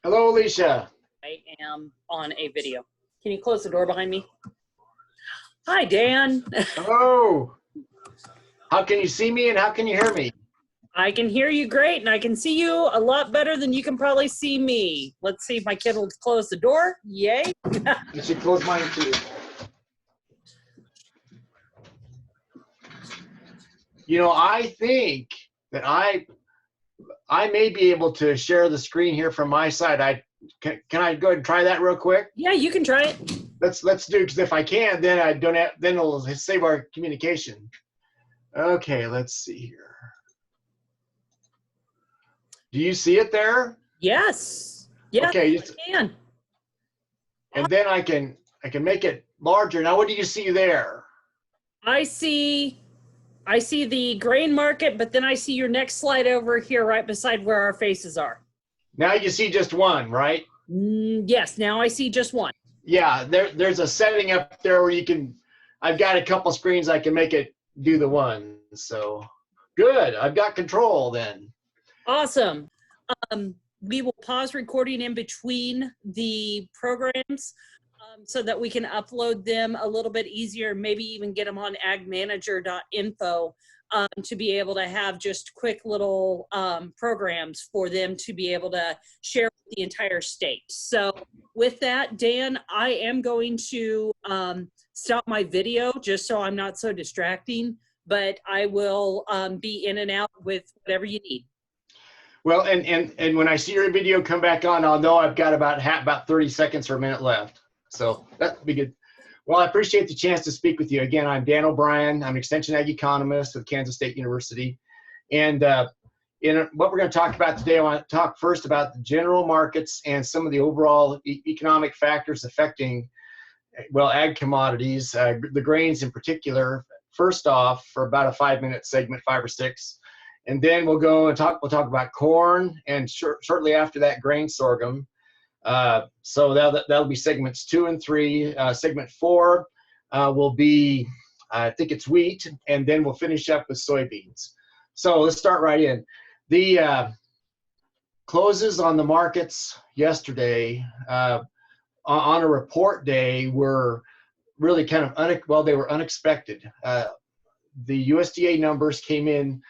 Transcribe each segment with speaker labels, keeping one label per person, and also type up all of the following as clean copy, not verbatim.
Speaker 1: Hello, Alicia.
Speaker 2: I am on a video. Can you close the door behind me? Hi, Dan.
Speaker 1: Hello. How can you see me and how can you hear me?
Speaker 2: I can hear you great, and I can see you a lot better than you can probably see me. Let's see if my kid will close the door. Yay.
Speaker 1: You should close mine too. I think that I may be able to share the screen here from my side. Can I go ahead and try that real quick?
Speaker 2: Yeah, you can try it.
Speaker 1: Let's do, because if I can, then I don't have, then it'll save our communication. Okay, let's see here. Do you see it there?
Speaker 2: Yes. Yeah,
Speaker 1: Okay,
Speaker 2: I can.
Speaker 1: and then I can make it larger. Now, what do you see there?
Speaker 2: I see the grain market, but then I see your next slide over here right beside where our faces are.
Speaker 1: Now you see just one, right?
Speaker 2: Yes, now I see just one.
Speaker 1: Yeah, there's a setting up there where you can, I've got a couple screens I can make it do the one. So good, I've got control then.
Speaker 2: Awesome. We will pause recording in between the programs so that we can upload them a little bit easier, maybe even get them on agmanager.info to be able to have just quick little programs for them to be able to share with the entire state. So with that, Dan, I am going to stop my video just so I'm not so distracting, but I will be in and out with whatever you need.
Speaker 1: Well, and when I see your video come back on, I'll know I've got about 30 seconds or a minute left. So that'd be good. Well, I appreciate the chance to speak with you. Again, I'm Dan O'Brien. I'm an Extension Ag economist with Kansas State University. And in what we're going to talk about today, I want to talk first about the general markets and some of the overall economic factors affecting, well, ag commodities, the grains in particular. First off, for about a 5-minute segment, 5 or 6. And then we'll go and we'll talk about corn, and shortly after that, grain sorghum. So that'll be segments 2 and 3. Segment 4 will be, I think it's wheat, and then we'll finish up with soybeans. So let's start right in. The closes on the markets yesterday on a report day were really kind of they were unexpected. The USDA numbers came in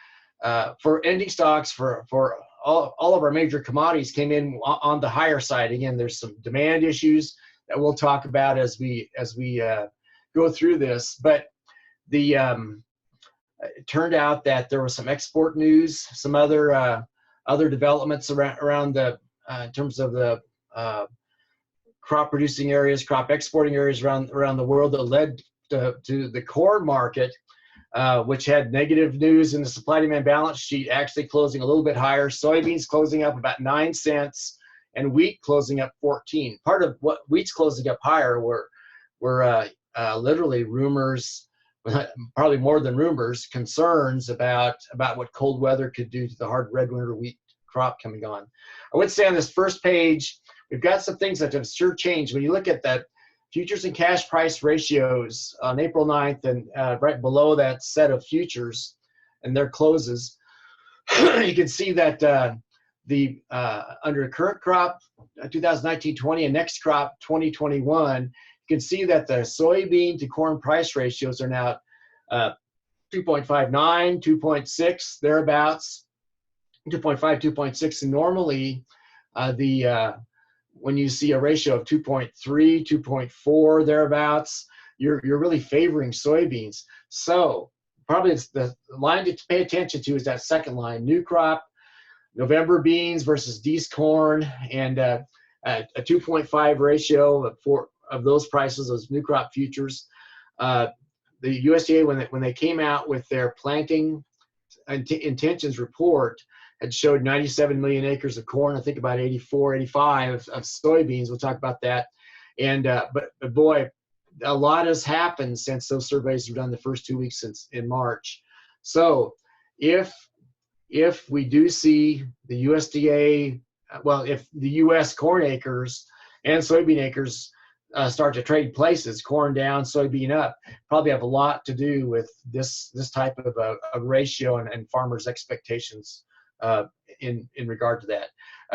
Speaker 1: for ending stocks for all of our major commodities came in on the higher side. Again, there's some demand issues that we'll talk about as we go through this. But it turned out that there was some export news, some other developments around in terms of the crop producing areas, crop exporting areas around the world that led to the corn market, which had negative news in the supply-demand balance sheet, actually closing a little bit higher. Soybeans closing up about 9 cents, and wheat closing up 14. Part of what wheat's closing up higher were literally rumors, probably more than rumors, concerns about what cold weather could do to the hard red winter wheat crop coming on. I would say on this first page, we've got some things that have sure changed. When you look at that futures and cash price ratios on April 9th, and right below that set of futures and their closes, you can see that under current crop 2019-20 and next crop 2021, you can see that the soybean to corn price ratios are now 2.59, 2.6, thereabouts, 2.5, 2.6, and normally when you see a ratio of 2.3, 2.4, thereabouts, you're really favoring soybeans. So probably it's the line to pay attention to is that second line, new crop, November beans versus D's corn, and a 2.5 ratio of those prices, those new crop futures. The USDA, when they came out with their planting intentions report, had showed 97 million acres of corn, I think about 84, 85 of soybeans. We'll talk about that. And but boy, a lot has happened since those surveys were done the first 2 weeks in March. So if we do see the USDA, well, if the U.S. corn acres and soybean acres start to trade places, corn down, soybean up, probably have a lot to do with this type of a ratio and farmers' expectations in regard to that.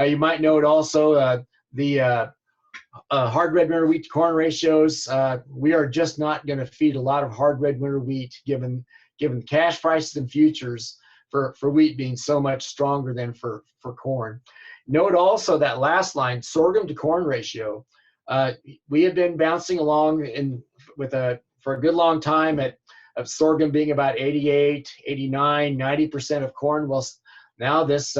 Speaker 1: You might note also the hard red winter wheat to corn ratios. We are just not going to feed a lot of hard red winter wheat given cash prices and futures for wheat being so much stronger than for corn. Note also that last line, sorghum to corn ratio. We have been bouncing along for a good long time of sorghum being about 88, 89, 90% of corn. Well, now this,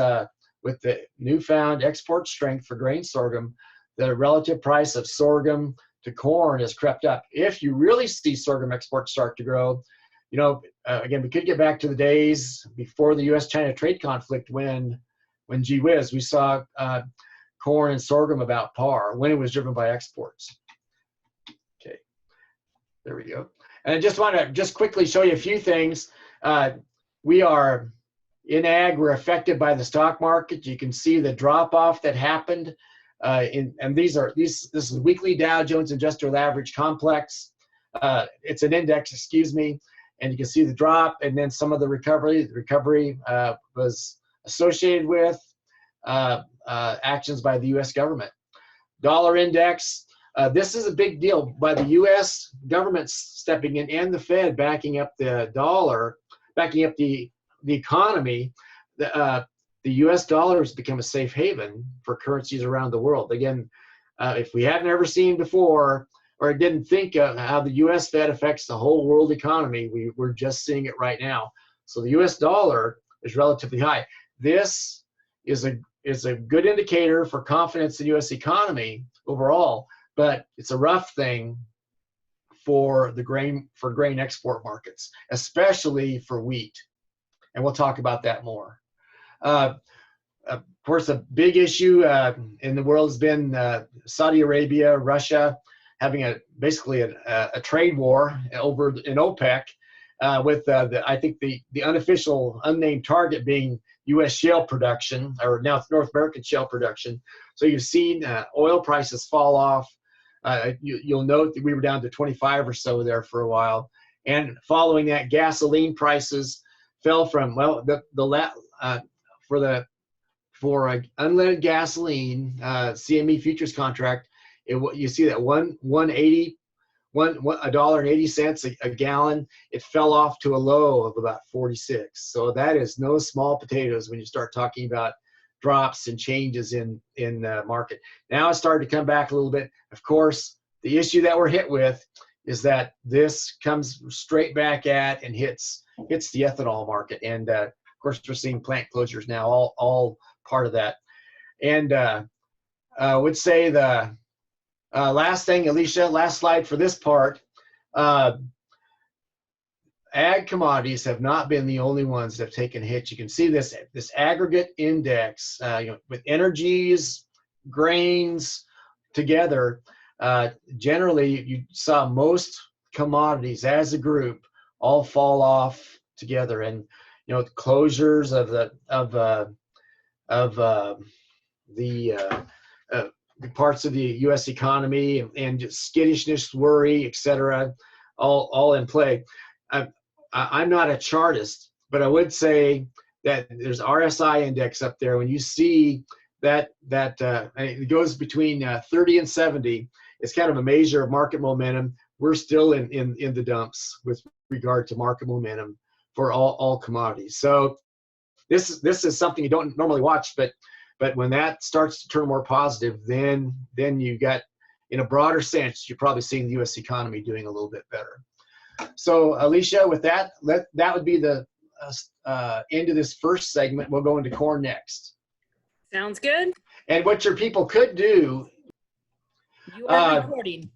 Speaker 1: with the newfound export strength for grain sorghum, the relative price of sorghum to corn has crept up. If you really see sorghum exports start to grow, again, we could get back to the days before the U.S.-China trade conflict when gee whiz, we saw corn and sorghum about par when it was driven by exports. Okay, there we go. And I just want to quickly show you a few things. We are in ag, we're affected by the stock market. You can see the drop-off that happened. This is weekly Dow Jones Industrial Average Complex. It's an index, excuse me. And you can see the drop and then some of the recovery. The recovery was associated with actions by the U.S. government. Dollar index, this is a big deal by the U.S. government stepping in and the Fed backing up the dollar, backing up the economy. The U.S. dollar has become a safe haven for currencies around the world. Again, if we hadn't ever seen before or didn't think of how the U.S. Fed affects the whole world economy, we're just seeing it right now. So the U.S. dollar is relatively high. This is a good indicator for confidence in the U.S. economy overall, but it's a rough thing for grain export markets, especially for wheat. And we'll talk about that more. Of course, a big issue in the world has been Saudi Arabia, Russia having basically a trade war over in OPEC, with I think the unofficial unnamed target being U.S. shale production, or now North American shale production. So you've seen oil prices fall off. You'll note that we were down to 25 or so there for a while, and following that, gasoline prices fell from for unleaded gasoline CME futures contract. You see that $1.80 a gallon. It fell off to a low of about 46. So that is no small potatoes when you start talking about drops and changes in market. Now it's starting to come back a little bit. Of course, the issue that we're hit with is that this comes straight back at and hits the ethanol market. And of course, we're seeing plant closures now, all part of that. And I would say the last thing, Alicia, last slide for this part. Ag commodities have not been the only ones that have taken hits. You can see this aggregate index with energies, grains together. Generally, you saw most commodities as a group all fall off together, and the closures of the parts of the U.S. economy and just skittishness, worry, etc., all in play. I'm not a chartist, but I would say that there's RSI index up there. When you see that it goes between 30 and 70, it's kind of a measure of market momentum. We're still in the dumps with regard to market momentum for all commodities. So this is something you don't normally watch, but when that starts to turn more positive, then you got, in a broader sense, you're probably seeing the U.S. economy doing a little bit better. So Alicia, with that would be the end of this first segment. We'll go into corn next.
Speaker 2: Sounds good.
Speaker 1: And what your people could do.
Speaker 2: You are recording.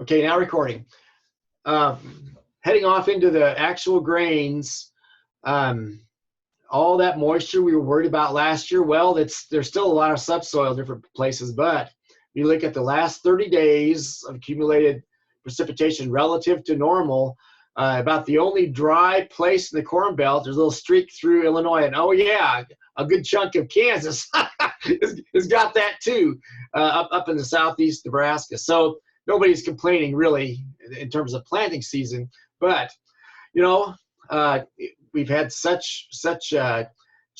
Speaker 1: Okay, now recording. Heading off into the actual grains. All that moisture we were worried about last year, well, there's still a lot of subsoil in different places, but you look at the last 30 days of accumulated precipitation relative to normal, about the only dry place in the Corn Belt, there's a little streak through Illinois, and oh yeah, a good chunk of Kansas has got that too, up in the southeast Nebraska. So nobody's complaining really in terms of planting season, but we've had such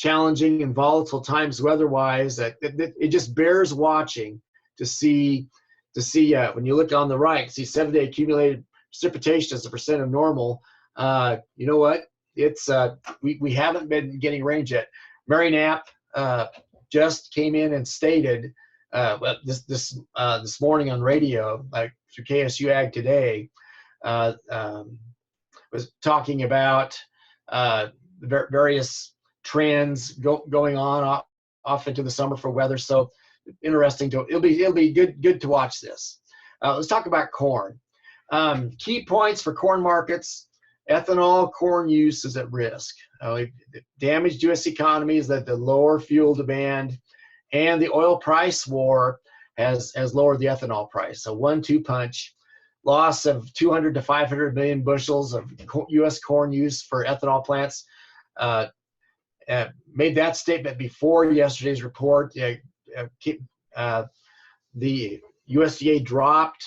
Speaker 1: challenging and volatile times weather-wise. That it just bears watching to see when you look on the right, see 7-day accumulated precipitation as a percent of normal. You know what? It's we haven't been getting rain yet. Mary Knapp just came in and stated this morning on radio, like through KSU Ag Today, was talking about various trends going on off into the summer for weather. So interesting it'll be good to watch this. Let's talk about corn. Key points for corn markets: ethanol corn use is at risk. Damaged U.S. economy is that the lower fuel demand and the oil price war has lowered the ethanol price. So 1-2 punch. Loss of 200 to 500 million bushels of U.S. corn use for ethanol plants. Made that statement before yesterday's report. The USDA dropped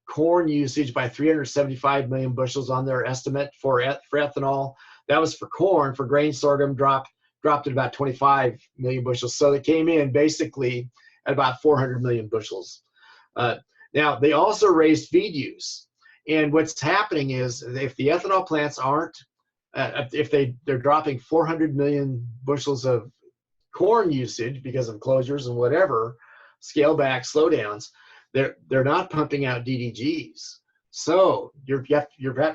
Speaker 1: corn usage by 375 million bushels on their estimate for ethanol. That was for corn. For grain sorghum, dropped at about 25 million bushels. So they came in basically at about 400 million bushels. Now, they also raised feed use. And what's happening is if the ethanol plants aren't, if they're dropping 400 million bushels of corn usage because of closures and whatever, scale back, slowdowns, they're not pumping out DDGs. So you're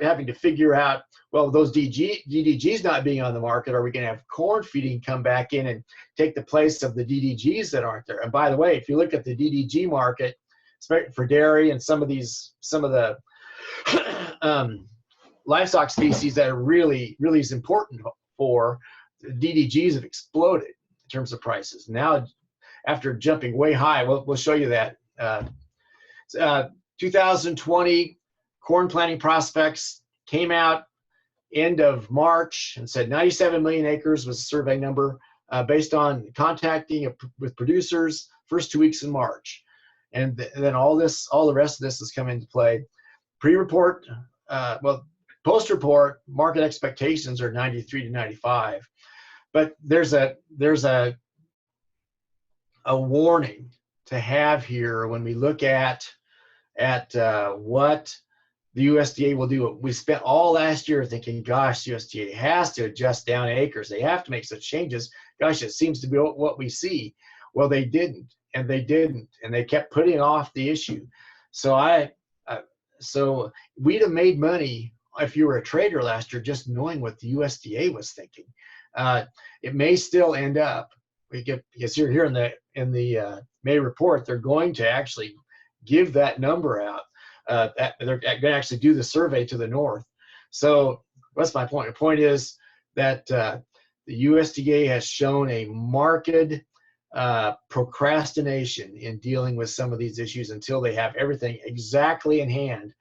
Speaker 1: having to figure out, well, those DDGs not being on the market, are we going to have corn feeding come back in and take the place of the DDGs that aren't there? And by the way, if you look at the DDG market, for dairy and some of the livestock species that are really is important for, DDGs have exploded in terms of prices. Now, after jumping way high, we'll show you that. 2020 corn planting prospects came out end of March and said 97 million acres was the survey number based on contacting with producers first 2 weeks in March. And then all the rest of this has come into play. Pre-report, post-report, market expectations are 93 to 95. But there's a warning to have here when we look at what the USDA will do. We spent all last year thinking, gosh, USDA has to adjust down acres. They have to make such changes. Gosh, it seems to be what we see. Well, they didn't. And they kept putting off the issue. So so we'd have made money if you were a trader last year just knowing what the USDA was thinking. It may still end up, because here in the May report, they're going to actually give that number out. They're going to actually do the survey to the north. So what's my point? The point is that the USDA has shown a marked procrastination in dealing with some of these issues until they have everything exactly in hand.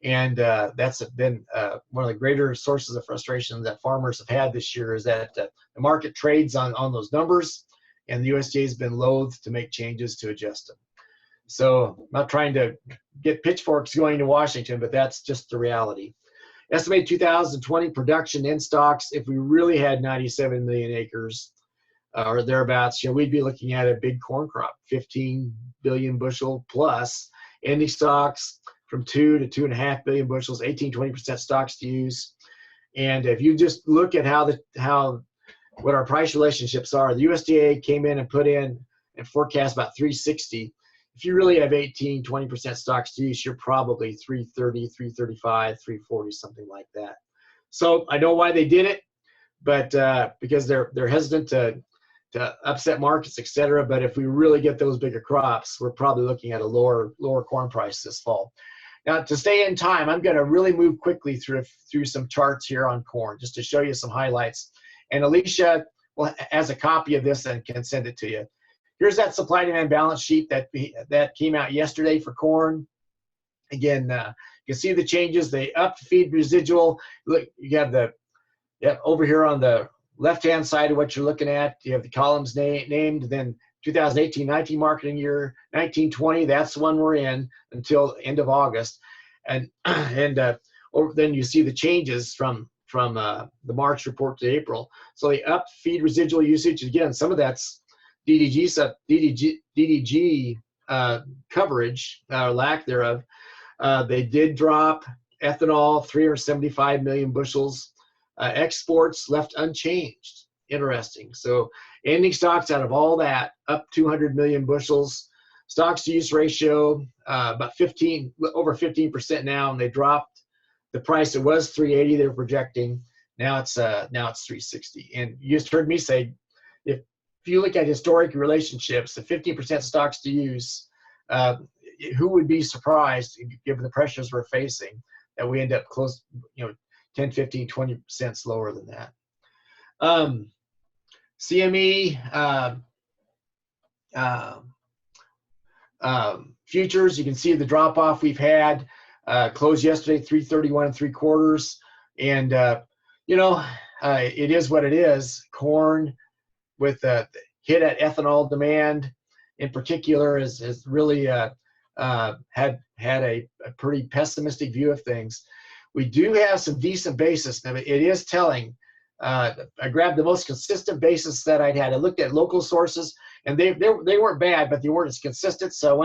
Speaker 1: And that's been one of the greater sources of frustration that farmers have had this year, is that the market trades on those numbers, and the USDA has been loath to make changes to adjust them. So I'm not trying to get pitchforks going to Washington, but that's just the reality. Estimated 2020 production in stocks, if we really had 97 million acres, or thereabouts, we'd be looking at a big corn crop, 15 billion bushel plus. Ending stocks from 2 to 2.5 billion bushels, 18-20% stocks to use. And if you just look at what our price relationships are, the USDA came in and put in and forecast about 360. If you really have 18-20% stocks to use, you're probably 330, 335, 340, something like that. So I know why they did it, but because they're hesitant to upset markets, et cetera. But if we really get those bigger crops, we're probably looking at a lower corn price this fall. Now, to stay in time, I'm going to really move quickly through some charts here on corn, just to show you some highlights. And Alicia has a copy of this and can send it to you. Here's that supply-demand balance sheet that came out yesterday for corn. Again, you can see the changes. They upped feed residual. Look, you have over here on the left-hand side of what you're looking at, you have the columns named, then 2018-19 marketing year, 19-20, that's the one we're in until end of August. And then you see the changes from the March report to April. So they upped feed residual usage. Again, some of that's DDG coverage, lack thereof. They did drop ethanol 375 million bushels. Exports left unchanged. Interesting. So ending stocks out of all that up 200 million bushels. Stocks to use ratio about over 15% now, and they dropped the price. It was 380 they were projecting. Now it's 360. And you just heard me say, if you look at historic relationships, the 15% stocks to use, who would be surprised, given the pressures we're facing, that we end up close, 10, 15, 20 cents lower than that. CME futures, you can see the drop off we've had. Closed yesterday 331 3/4, and it is what it is. Corn, with the hit at ethanol demand in particular, has really had a pretty pessimistic view of things. We do have some decent basis. Now, it is telling. I grabbed the most consistent basis that I'd had. I looked at local sources, and they weren't bad, but they weren't as consistent. So I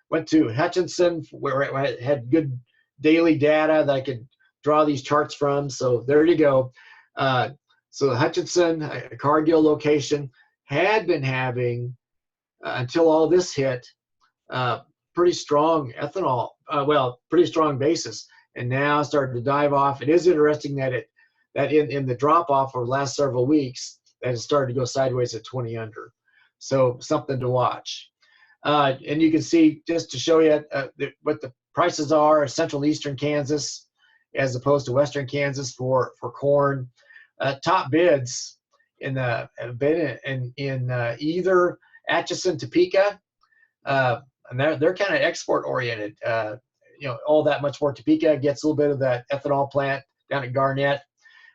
Speaker 1: went to Hutchinson, where I had good daily data that I could draw these charts from. So there you go. So Hutchinson, a Cargill location, had been having, until all this hit, pretty strong ethanol, pretty strong basis, and now starting to dive off. It is interesting that in the drop off over the last several weeks, that it started to go sideways at 20 under. So something to watch. And you can see, just to show you what the prices are, central and eastern Kansas as opposed to western Kansas for corn. Top bids in either Atchison, Topeka, and they're kind of export oriented. All that much more. Topeka gets a little bit of that ethanol plant down at Garnett.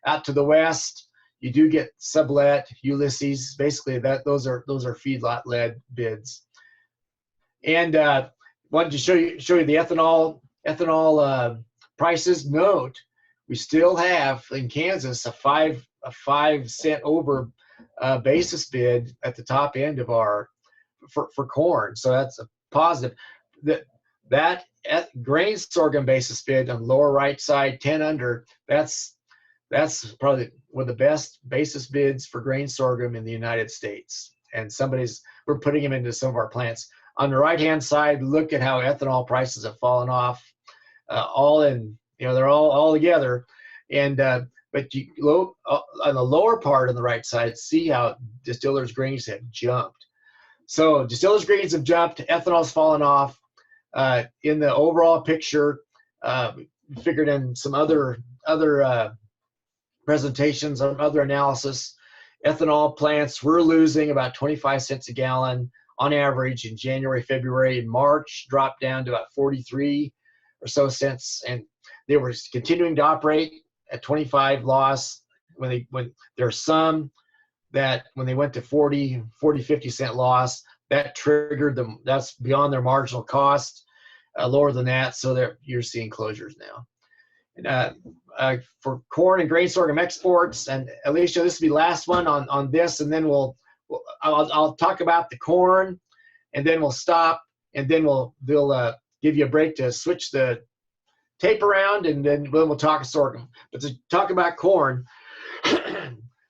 Speaker 1: Out to the west, you do get Sublet, Ulysses. Basically, those are feedlot led bids. And wanted to show you the ethanol prices. Note, we still have in Kansas a 5 cent over basis bid at the top end of our for corn. So that's a positive. That grain sorghum basis bid on the lower right side, 10 under. That's probably one of the best basis bids for grain sorghum in the United States. And we're putting them into some of our plants. On the right-hand side, look at how ethanol prices have fallen off, they're all together. And but on the lower part on the right side, see how distillers' grains have jumped. So distillers' grains have jumped, ethanol's fallen off. In the overall picture, figured in some other presentations, other analysis, ethanol plants were losing about 25 cents a gallon on average in January, February, and March, dropped down to about 43 or so cents, and they were continuing to operate at 25 loss. When there are some that when they went to 40, 50 cent loss, that triggered them. That's beyond their marginal cost, lower than that. So you're seeing closures now. And, for corn and grain sorghum exports, and Alicia, this will be the last one on this, and then I'll talk about the corn, and then we'll stop, and then we'll give you a break to switch the tape around, and then we'll talk sorghum. But to talk about corn,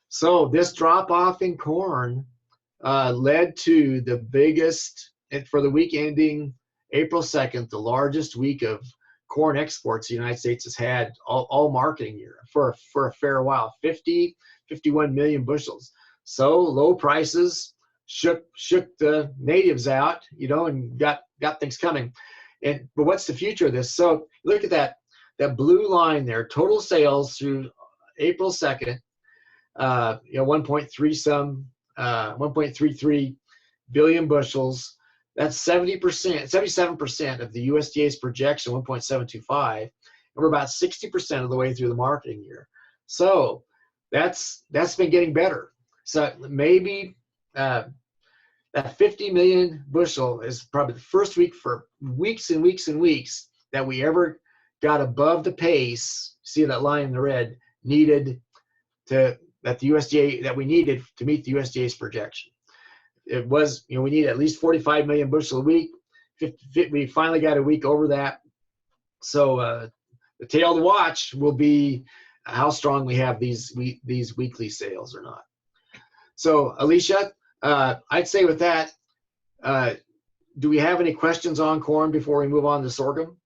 Speaker 1: so this drop off in corn led to the biggest, for the week ending April 2nd, the largest week of corn exports the United States has had all marketing year for a fair while. 51 million bushels. So low prices shook the natives out, and got things coming. But what's the future of this? So look at that blue line there. Total sales through April 2nd, 1.33 billion bushels. That's 77% of the USDA's projection, 1.725, and we're about 60% of the way through the marketing year. So that's been getting better. So maybe that 50 million bushel is probably the first week for weeks and weeks and weeks that we ever got above the pace. See that line in the red, needed that we needed to meet the USDA's projection. It was, we need at least 45 million bushel a week. We finally got a week over that. So the tail to watch will be how strong we have these weekly sales or not. So Alicia, I'd say with that, do we have any questions on corn before we move on to sorghum?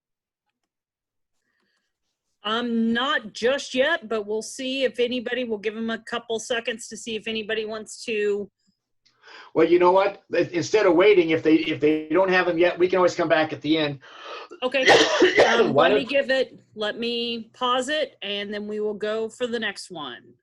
Speaker 2: Not just yet, but we'll see if anybody, will give them a couple seconds to see if anybody wants to.
Speaker 1: Well, you know what? Instead of waiting, if they don't have them yet, we can always come back at the end.
Speaker 2: Okay. Let me pause it, and then we will go for the next one.